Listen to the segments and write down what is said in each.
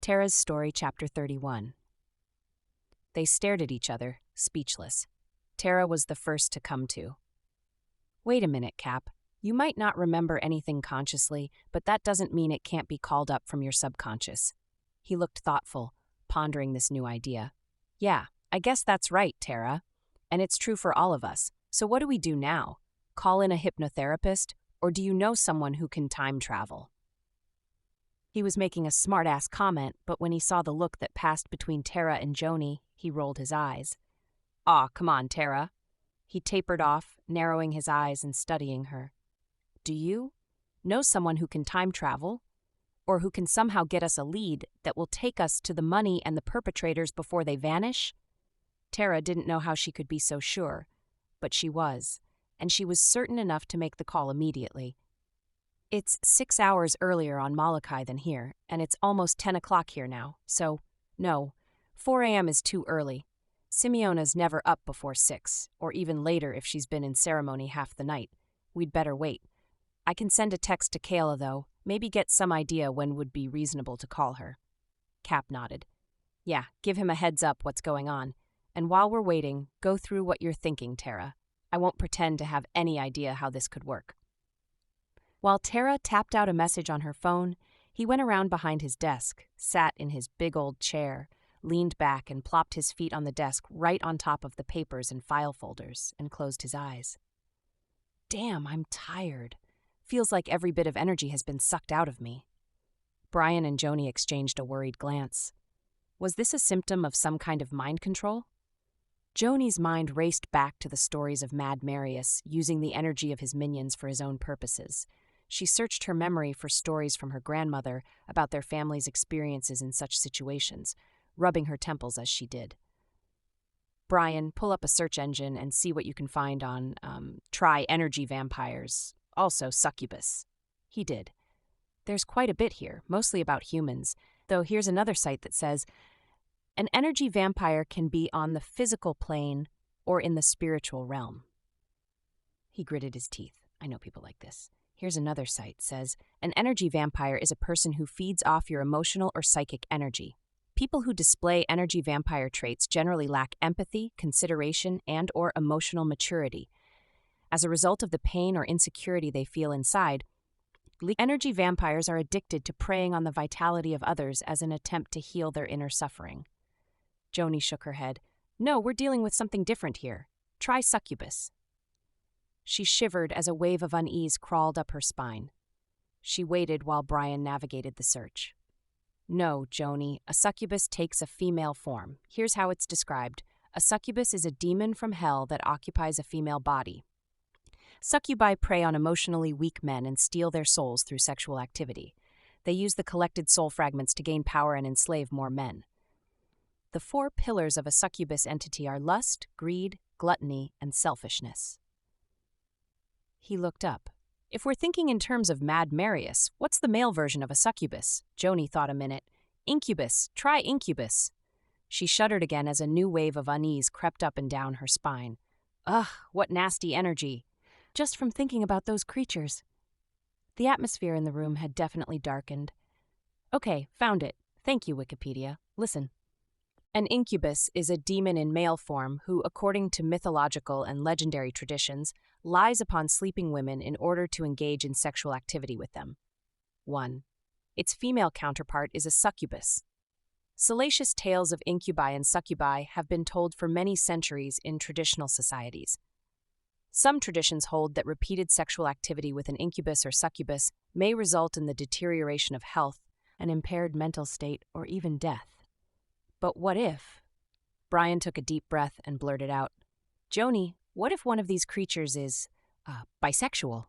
Terra's Story, Chapter 31. They stared at each other, speechless. Terra was the first to come to. Wait a minute, Cap. You might not remember anything consciously, but that doesn't mean it can't be called up from your subconscious. He looked thoughtful, pondering this new idea. Yeah, I guess that's right, Terra. And it's true for all of us. So what do we do now? Call in a hypnotherapist, or do you know someone who can time travel? He was making a smart-ass comment, but when he saw the look that passed between Terra and Joni, he rolled his eyes. Aw, come on, Terra. He tapered off, narrowing his eyes and studying her. Do you know someone who can time travel? Or who can somehow get us a lead that will take us to the money and the perpetrators before they vanish? Terra didn't know how she could be so sure, but she was, and she was certain enough to make the call immediately. It's 6 hours earlier on Molokai than here, and it's almost 10 o'clock here now, so, no, 4 a.m. is too early. Simeona's never up before 6, or even later if she's been in ceremony half the night. We'd better wait. I can send a text to Kayla, though, maybe get some idea when would be reasonable to call her. Cap nodded. Yeah, give him a heads up what's going on. And while we're waiting, go through what you're thinking, Terra. I won't pretend to have any idea how this could work. While Terra tapped out a message on her phone, he went around behind his desk, sat in his big old chair, leaned back and plopped his feet on the desk right on top of the papers and file folders, and closed his eyes. Damn, I'm tired. Feels like every bit of energy has been sucked out of me. Brian and Joni exchanged a worried glance. Was this a symptom of some kind of mind control? Joni's mind raced back to the stories of Mad Marius, using the energy of his minions for his own purposes. She searched her memory for stories from her grandmother about their family's experiences in such situations, rubbing her temples as she did. Brian, pull up a search engine and see what you can find on, try energy vampires, also succubus. He did. There's quite a bit here, mostly about humans, though here's another site that says, an energy vampire can be on the physical plane or in the spiritual realm. He gritted his teeth. I know people like this. Here's another site says, an energy vampire is a person who feeds off your emotional or psychic energy. People who display energy vampire traits generally lack empathy, consideration, and or emotional maturity. As a result of the pain or insecurity they feel inside, energy vampires are addicted to preying on the vitality of others as an attempt to heal their inner suffering. Joni shook her head. No, we're dealing with something different here. Try succubus. She shivered as a wave of unease crawled up her spine. She waited while Brian navigated the search. No, Joni, a succubus takes a female form. Here's how it's described. A succubus is a demon from hell that occupies a female body. Succubi prey on emotionally weak men and steal their souls through sexual activity. They use the collected soul fragments to gain power and enslave more men. The 4 pillars of a succubus entity are lust, greed, gluttony, and selfishness. He looked up. If we're thinking in terms of Mad Marius, what's the male version of a succubus? Joni thought a minute. Incubus. Try incubus. She shuddered again as a new wave of unease crept up and down her spine. Ugh, what nasty energy. Just from thinking about those creatures. The atmosphere in the room had definitely darkened. Okay, found it. Thank you, Wikipedia. Listen. An incubus is a demon in male form who, according to mythological and legendary traditions, lies upon sleeping women in order to engage in sexual activity with them. 1. Its female counterpart is a succubus. Salacious tales of incubi and succubi have been told for many centuries in traditional societies. Some traditions hold that repeated sexual activity with an incubus or succubus may result in the deterioration of health, an impaired mental state, or even death. But what if? Brian took a deep breath and blurted out, Joni, what if one of these creatures is, bisexual?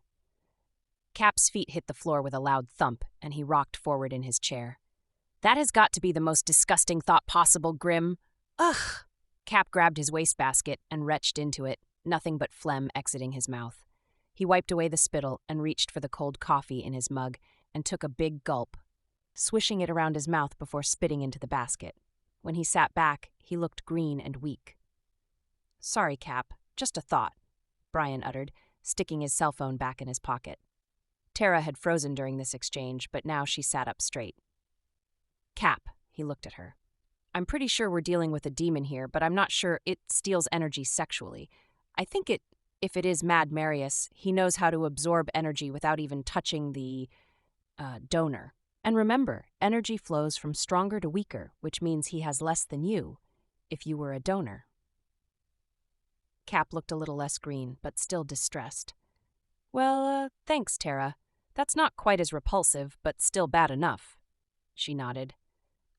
Cap's feet hit the floor with a loud thump, and he rocked forward in his chair. That has got to be the most disgusting thought possible, Grim. Ugh! Cap grabbed his wastebasket and retched into it, nothing but phlegm exiting his mouth. He wiped away the spittle and reached for the cold coffee in his mug and took a big gulp, swishing it around his mouth before spitting into the basket. When he sat back, he looked green and weak. Sorry, Cap, just a thought, Brian uttered, sticking his cell phone back in his pocket. Terra had frozen during this exchange, but now she sat up straight. Cap, He looked at her. I'm pretty sure we're dealing with a demon here, but I'm not sure it steals energy sexually. I think if it is Mad Marius, he knows how to absorb energy without even touching the donor. And remember, energy flows from stronger to weaker, which means he has less than you, if you were a donor. Cap looked a little less green, but still distressed. Well, thanks, Terra. That's not quite as repulsive, but still bad enough. She nodded.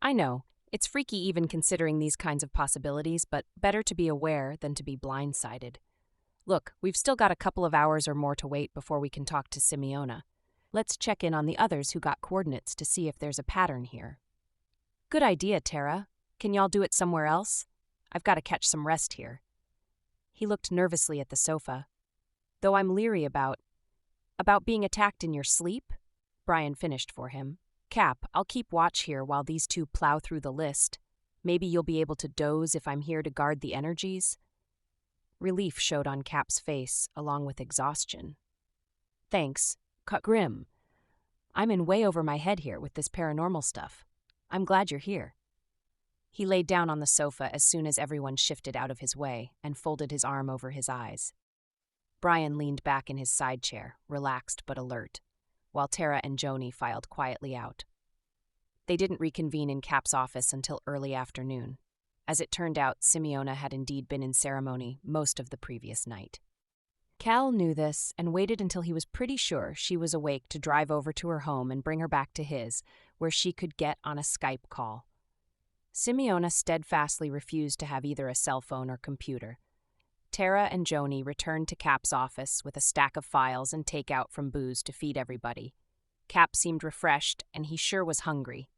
I know, it's freaky even considering these kinds of possibilities, but better to be aware than to be blindsided. Look, we've still got a couple of hours or more to wait before we can talk to Simeona. Let's check in on the others who got coordinates to see if there's a pattern here. Good idea, Terra. Can y'all do it somewhere else? I've got to catch some rest here. He looked nervously at the sofa. Though I'm leery about being attacked in your sleep? Brian finished for him. Cap, I'll keep watch here while these two plow through the list. Maybe you'll be able to doze if I'm here to guard the energies? Relief showed on Cap's face, along with exhaustion. Thanks. Cut grim. I'm in way over my head here with this paranormal stuff. I'm glad you're here. He laid down on the sofa as soon as everyone shifted out of his way and folded his arm over his eyes. Brian leaned back in his side chair, relaxed but alert, while Terra and Joni filed quietly out. They didn't reconvene in Cap's office until early afternoon. As it turned out, Simeona had indeed been in ceremony most of the previous night. Cal knew this and waited until he was pretty sure she was awake to drive over to her home and bring her back to his, where she could get on a Skype call. Simeona steadfastly refused to have either a cell phone or computer. Terra and Joni returned to Cap's office with a stack of files and takeout from booze to feed everybody. Cap seemed refreshed, and he sure was hungry.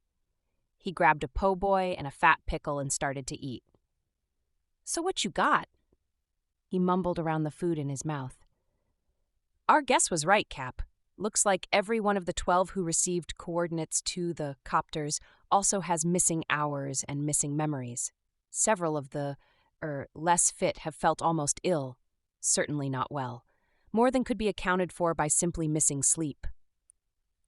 He grabbed a po' boy and a fat pickle and started to eat. So what you got? He mumbled around the food in his mouth. Our guess was right, Cap. Looks like every one of the 12 who received coordinates to the copters also has missing hours and missing memories. Several of the, less fit have felt almost ill, certainly not well, more than could be accounted for by simply missing sleep.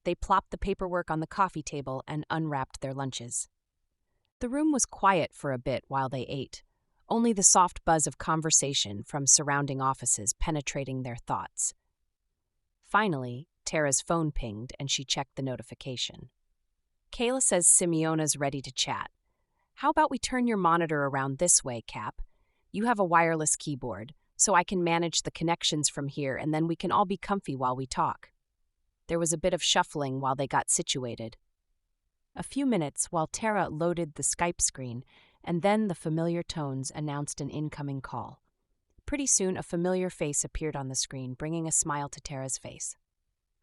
They plopped the paperwork on the coffee table and unwrapped their lunches. The room was quiet for a bit while they ate, only the soft buzz of conversation from surrounding offices penetrating their thoughts. Finally, Terra's phone pinged and she checked the notification. Kayla says Simeona's ready to chat. How about we turn your monitor around this way, Cap? You have a wireless keyboard, so I can manage the connections from here and then we can all be comfy while we talk. There was a bit of shuffling while they got situated. A few minutes while Terra loaded the Skype screen, and then the familiar tones announced an incoming call. Pretty soon, a familiar face appeared on the screen, bringing a smile to Terra's face.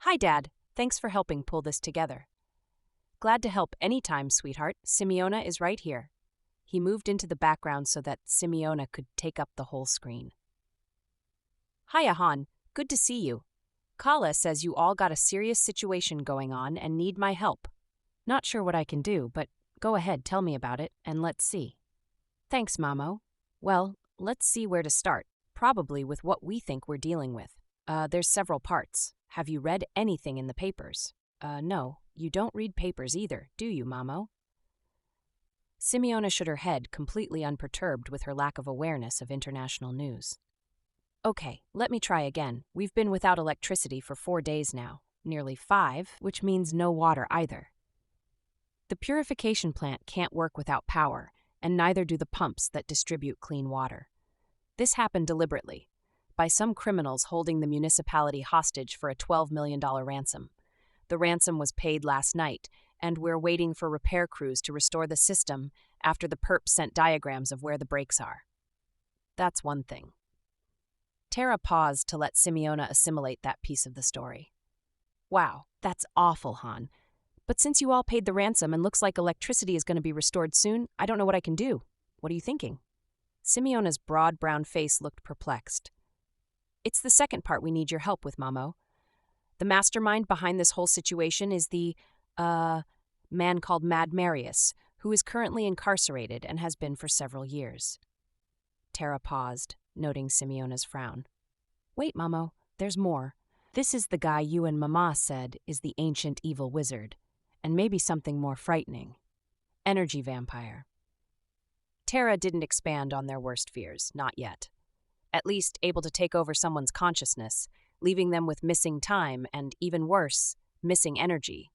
Hi, Dad. Thanks for helping pull this together. Glad to help anytime, sweetheart. Simeona is right here. He moved into the background so that Simeona could take up the whole screen. Hiya, Han. Good to see you. Kala says you all got a serious situation going on and need my help. Not sure what I can do, but go ahead, tell me about it, and let's see. Thanks, Mamo. Well, let's see where to start, probably with what we think we're dealing with. There's several parts. Have you read anything in the papers? No, you don't read papers either, do you, Mamo? Simeona shook her head, completely unperturbed with her lack of awareness of international news. Okay, let me try again. We've been without electricity for 4 days now, nearly 5, which means no water either. The purification plant can't work without power, and neither do the pumps that distribute clean water. This happened deliberately, by some criminals holding the municipality hostage for a $12 million ransom. The ransom was paid last night, and we're waiting for repair crews to restore the system after the perps sent diagrams of where the breaks are. That's one thing. Terra paused to let Simeona assimilate that piece of the story. Wow, that's awful, Han. But since you all paid the ransom and looks like electricity is going to be restored soon, I don't know what I can do. What are you thinking? Simeona's broad brown face looked perplexed. It's the second part we need your help with, Mamo. The mastermind behind this whole situation is the, man called Mad Marius, who is currently incarcerated and has been for several years. Terra paused, noting Simeona's frown. Wait, Mamo, there's more. This is the guy you and Mama said is the ancient evil wizard, and maybe something more frightening. Energy vampire. Terra didn't expand on their worst fears, not yet. At least able to take over someone's consciousness, leaving them with missing time and, even worse, missing energy.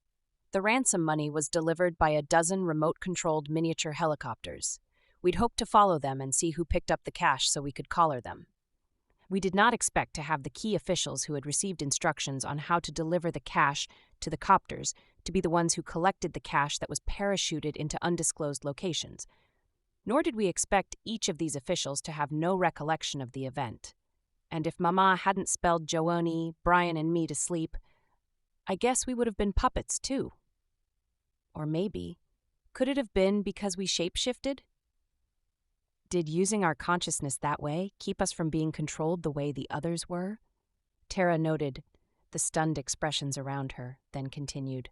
The ransom money was delivered by a dozen remote-controlled miniature helicopters. We'd hoped to follow them and see who picked up the cash so we could collar them. We did not expect to have the key officials who had received instructions on how to deliver the cash to the copters to be the ones who collected the cash that was parachuted into undisclosed locations. Nor did we expect each of these officials to have no recollection of the event. And if Mama hadn't spelled Joanie, Brian, and me to sleep, I guess we would have been puppets too. Or maybe, could it have been because we shapeshifted? Did using our consciousness that way keep us from being controlled the way the others were? Terra noted the stunned expressions around her, then continued.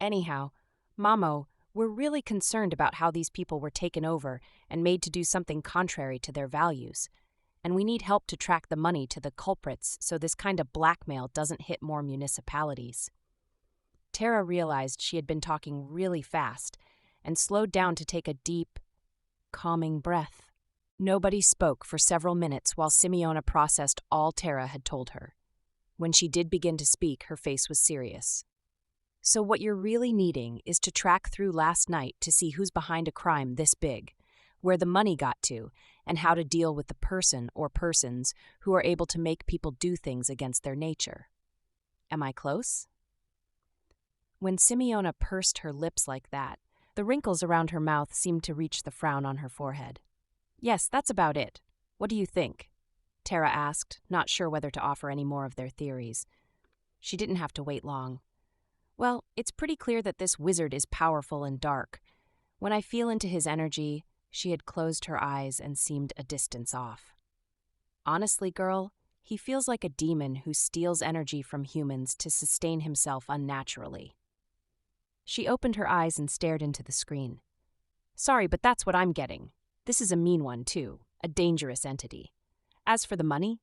Anyhow, Mamo, we're really concerned about how these people were taken over and made to do something contrary to their values. And we need help to track the money to the culprits so this kind of blackmail doesn't hit more municipalities. Terra realized she had been talking really fast and slowed down to take a deep, calming breath. Nobody spoke for several minutes while Simeona processed all Terra had told her. When she did begin to speak, her face was serious. So what you're really needing is to track through last night to see who's behind a crime this big, where the money got to, and how to deal with the person or persons who are able to make people do things against their nature. Am I close? When Simeona pursed her lips like that, the wrinkles around her mouth seemed to reach the frown on her forehead. Yes, that's about it. What do you think? Terra asked, not sure whether to offer any more of their theories. She didn't have to wait long. Well, it's pretty clear that this wizard is powerful and dark. When I feel into his energy, she had closed her eyes and seemed a distance off. Honestly, girl, he feels like a demon who steals energy from humans to sustain himself unnaturally. She opened her eyes and stared into the screen. Sorry, but that's what I'm getting. This is a mean one, too, a dangerous entity. As for the money,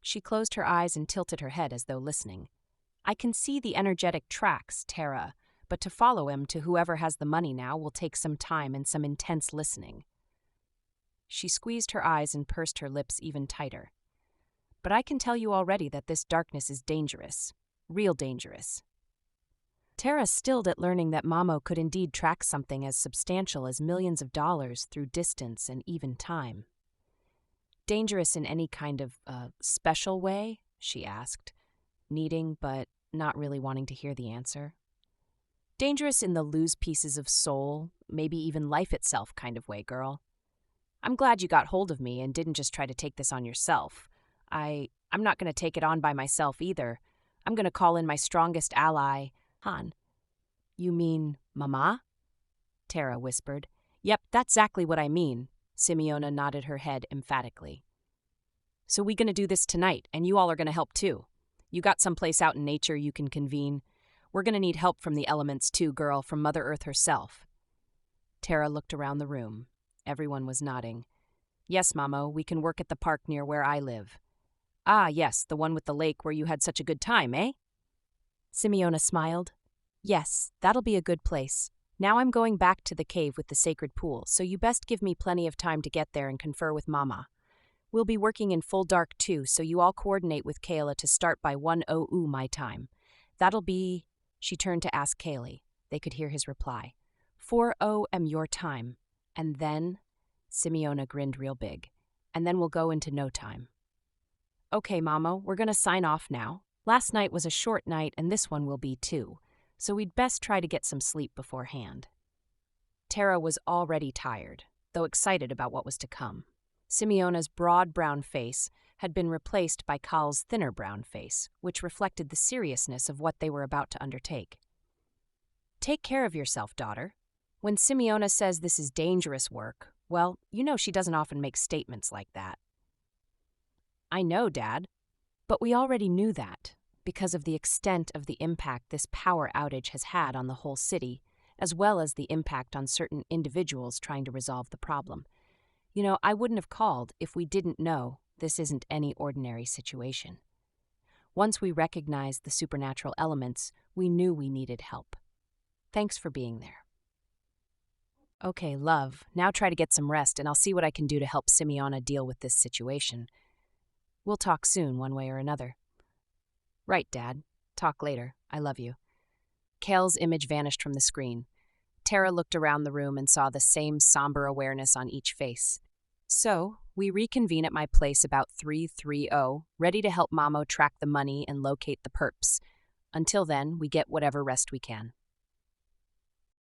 she closed her eyes and tilted her head as though listening. I can see the energetic tracks, Terra, but to follow him to whoever has the money now will take some time and some intense listening. She squeezed her eyes and pursed her lips even tighter. But I can tell you already that this darkness is dangerous. Real dangerous. Terra stilled at learning that Mamo could indeed track something as substantial as millions of dollars through distance and even time. Dangerous in any kind of, special way? She asked, needing but not really wanting to hear the answer. Dangerous in the lose pieces of soul, maybe even life itself kind of way, girl. I'm glad you got hold of me and didn't just try to take this on yourself. I'm not going to take it on by myself either. I'm going to call in my strongest ally, Han. You mean Mama? Terra whispered. Yep, that's exactly what I mean. Simeona nodded her head emphatically. So we gonna do this tonight, and you all are gonna help too. You got someplace out in nature you can convene. We're gonna need help from the elements too, girl, from Mother Earth herself. Terra looked around the room. Everyone was nodding. Yes, Mamo, we can work at the park near where I live. Ah, yes, the one with the lake where you had such a good time, eh? Simeona smiled. Yes, that'll be a good place. Now I'm going back to the cave with the sacred pool, so you best give me plenty of time to get there and confer with Mama. We'll be working in full dark too, so you all coordinate with Kayla to start by 1:00 my time. That'll be... She turned to ask Kaylee. They could hear his reply. 4:00 am your time. And then... Simeona grinned real big. And then we'll go into no time. Okay, Mamo, we're gonna sign off now. Last night was a short night, and this one will be too. So we'd best try to get some sleep beforehand. Terra was already tired, though excited about what was to come. Simeona's broad brown face had been replaced by Kal's thinner brown face, which reflected the seriousness of what they were about to undertake. Take care of yourself, daughter. When Simeona says this is dangerous work, well, you know she doesn't often make statements like that. I know, Dad, but we already knew that, because of the extent of the impact this power outage has had on the whole city, as well as the impact on certain individuals trying to resolve the problem. You know, I wouldn't have called if we didn't know this isn't any ordinary situation. Once we recognized the supernatural elements, we knew we needed help. Thanks for being there. Okay, love. Now try to get some rest, and I'll see what I can do to help Simeona deal with this situation. We'll talk soon, one way or another. Right, Dad. Talk later. I love you. Kale's image vanished from the screen. Terra looked around the room and saw the same somber awareness on each face. So, we reconvene at my place about 3:30, ready to help Mamo track the money and locate the perps. Until then, we get whatever rest we can.